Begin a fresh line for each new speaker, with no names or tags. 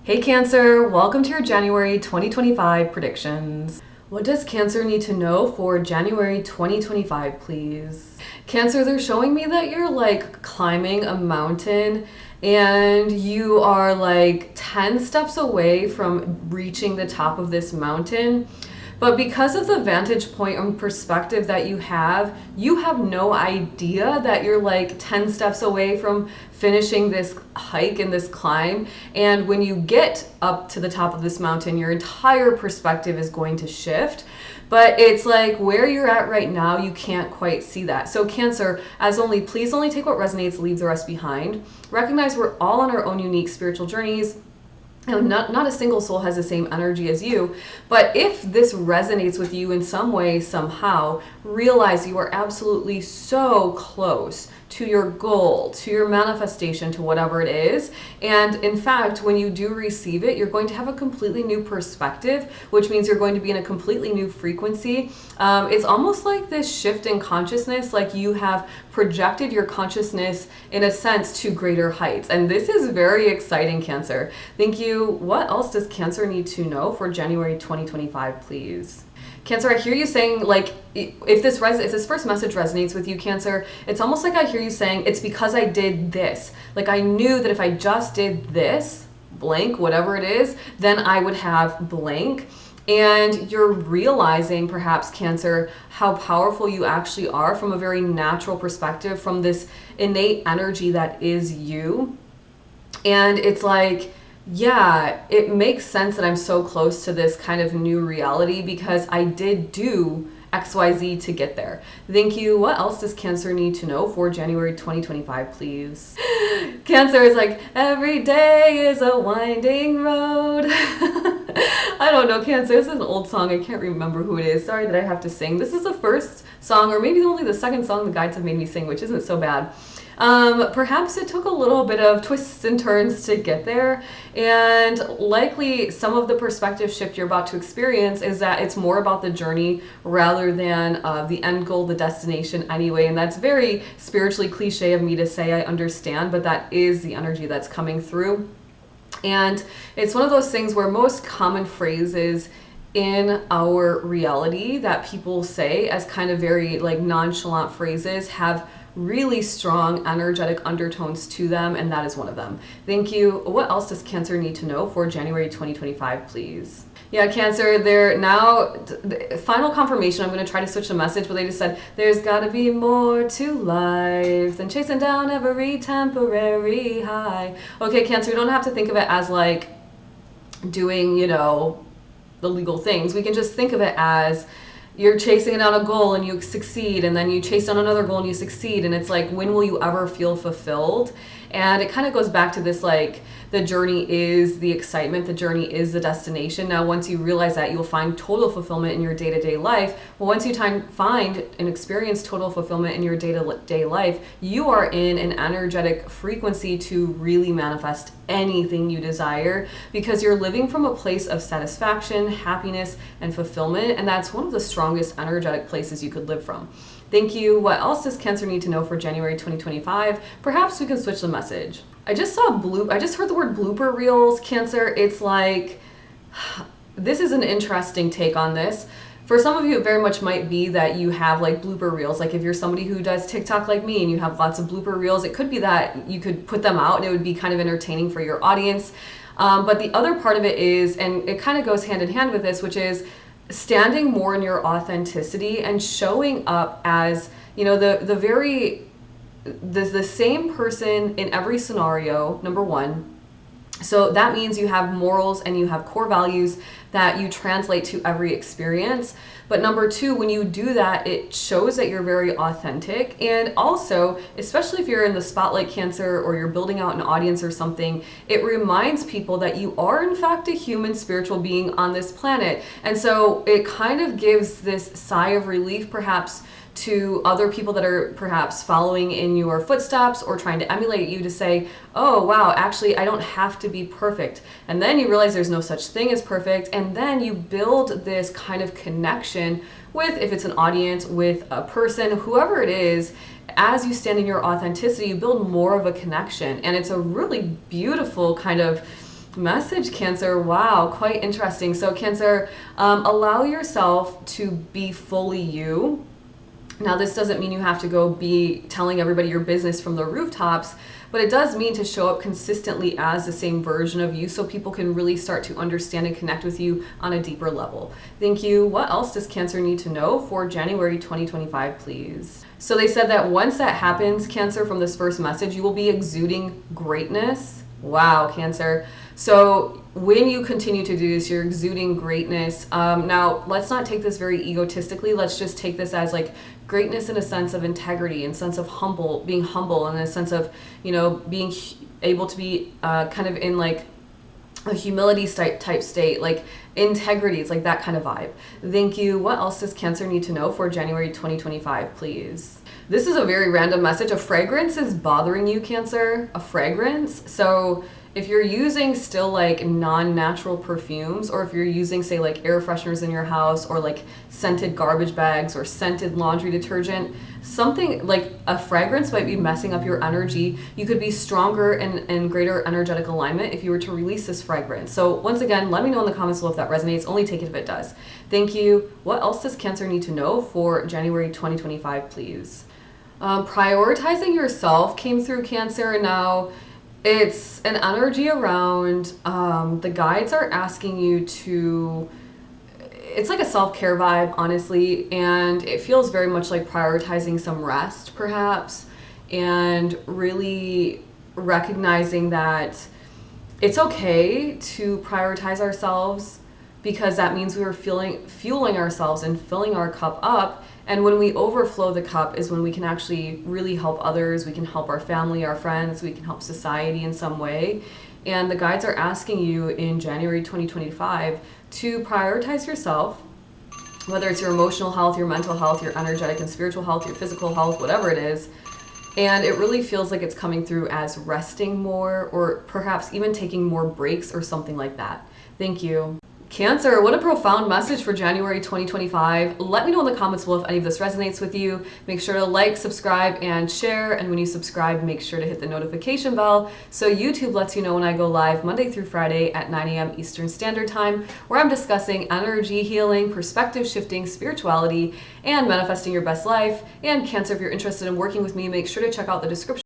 Hey Cancer, welcome to your January 2025 predictions. What does Cancer need to know for January 2025, please? Cancer, they're showing me that you're like climbing a mountain and you are like 10 steps away from reaching the top of this mountain. But because of the vantage point and perspective that you have no idea that you're like 10 steps away from finishing this hike and this climb. And when you get up to the top of this mountain, your entire perspective is going to shift. But it's like where you're at right now, you can't quite see that. So Cancer, please only take what resonates, leave the rest behind. Recognize we're all on our own unique spiritual journeys. Not a single soul has the same energy as you, but if this resonates with you in some way, somehow, realize you are absolutely so close to your goal, to your manifestation, to whatever it is. And in fact, when you do receive it, you're going to have a completely new perspective, which means you're going to be in a completely new frequency. It's almost like this shift in consciousness, like you have projected your consciousness in a sense to greater heights. And this is very exciting, Cancer. Thank you. What else does Cancer need to know for January 2025, please? Cancer, I hear you saying, like, if this first message resonates with you, Cancer, it's almost like I hear you saying, it's because I did this. Like, I knew that if I just did this, blank, whatever it is, then I would have blank. And you're realizing, perhaps, Cancer, how powerful you actually are from a very natural perspective, from this innate energy that is you. And it's like, yeah, it makes sense that I'm so close to this kind of new reality because I did do XYZ to get there. Thank you. What else does Cancer need to know for January 2025, please? Cancer is like, every day is a winding road. I don't know, Cancer. This is an old song. I can't remember who it is. Sorry that I have to sing. This is the first song, or maybe only the second song the guides have made me sing, which isn't so bad. Perhaps it took a little bit of twists and turns to get there, and likely some of the perspective shift you're about to experience is that it's more about the journey rather than the end goal, the destination anyway. And that's very spiritually cliche of me to say, I understand, but that is the energy that's coming through. And it's one of those things where most common phrases in our reality that people say as kind of very like nonchalant phrases have really strong energetic undertones to them, and that is one of them. Thank you. What else does Cancer need to know for January 2025, please? Yeah, Cancer, they're now, final confirmation, I'm going to try to switch the message, but they just said, there's got to be more to life than chasing down every temporary high. Okay, Cancer, we don't have to think of it as like doing, the legal things. We can just think of it as you're chasing down a goal and you succeed, and then you chase down another goal and you succeed, and it's like, when will you ever feel fulfilled? And it kind of goes back to this, like, the journey is the excitement, the journey is the destination. Now, once you realize that, you'll find total fulfillment in your day-to-day life. Well, once you find and experience total fulfillment in your day-to-day life, you are in an energetic frequency to really manifest anything you desire, because you're living from a place of satisfaction, happiness, and fulfillment, and that's one of the strongest energetic places you could live from. Thank you. What else does Cancer need to know for January 2025? Perhaps we can switch the message. I just heard the word blooper reels, Cancer. It's like, this is an interesting take on this. For some of you, it very much might be that you have like blooper reels. Like if you're somebody who does TikTok like me and you have lots of blooper reels, it could be that you could put them out and it would be kind of entertaining for your audience. But the other part of it is, and it kind of goes hand in hand with this, which is standing more in your authenticity and showing up as, the same person in every scenario, number one. So that means you have morals and you have core values that you translate to every experience. But number two, when you do that, it shows that you're very authentic. And also, especially if you're in the spotlight, Cancer, or you're building out an audience or something, it reminds people that you are in fact a human spiritual being on this planet. And so it kind of gives this sigh of relief, perhaps, to other people that are perhaps following in your footsteps or trying to emulate you, to say, oh wow, actually I don't have to be perfect. And then you realize there's no such thing as perfect, and then you build this kind of connection with, if it's an audience, with a person, whoever it is. As you stand in your authenticity, you build more of a connection, and it's a really beautiful kind of message, Cancer. Wow, quite interesting. So, Cancer, allow yourself to be fully you. Now, this doesn't mean you have to go be telling everybody your business from the rooftops, but it does mean to show up consistently as the same version of you so people can really start to understand and connect with you on a deeper level. Thank you. What else does Cancer need to know for January 2025, please? So they said that once that happens, Cancer, from this first message, you will be exuding greatness. Wow, Cancer. So when you continue to do this, you're exuding greatness. Now, let's not take this very egotistically. Let's just take this as like greatness in a sense of integrity, in a sense of being humble, in a sense of, being able to be kind of in like a humility type state, like integrity. It's like that kind of vibe. Thank you. What else does Cancer need to know for January 2025, please? This is a very random message. A fragrance is bothering you, Cancer. A fragrance. So if you're using still like non-natural perfumes, or if you're using, say, like air fresheners in your house, or like scented garbage bags or scented laundry detergent, something like a fragrance might be messing up your energy. You could be stronger and in greater energetic alignment if you were to release this fragrance. So once again, let me know in the comments below if that resonates. Only take it if it does. Thank you. What else does Cancer need to know for January 2025, please? Prioritizing yourself came through, Cancer, and now it's an energy around the guides are asking you to, it's like a self-care vibe, honestly, and it feels very much like prioritizing some rest, perhaps, and really recognizing that it's okay to prioritize ourselves, because that means we are fueling ourselves and filling our cup up. And when we overflow the cup is when we can actually really help others. We can help our family, our friends, we can help society in some way. And the guides are asking you in January 2025 to prioritize yourself, whether it's your emotional health, your mental health, your energetic and spiritual health, your physical health, whatever it is. And it really feels like it's coming through as resting more, or perhaps even taking more breaks or something like that. Thank you. Cancer, what a profound message for January 2025. Let me know in the comments below if any of this resonates with you. Make sure to like, subscribe, and share. And when you subscribe, make sure to hit the notification bell so YouTube lets you know when I go live Monday through Friday at 9 a.m. Eastern Standard Time, where I'm discussing energy healing, perspective shifting, spirituality, and manifesting your best life. And Cancer, if you're interested in working with me, make sure to check out the description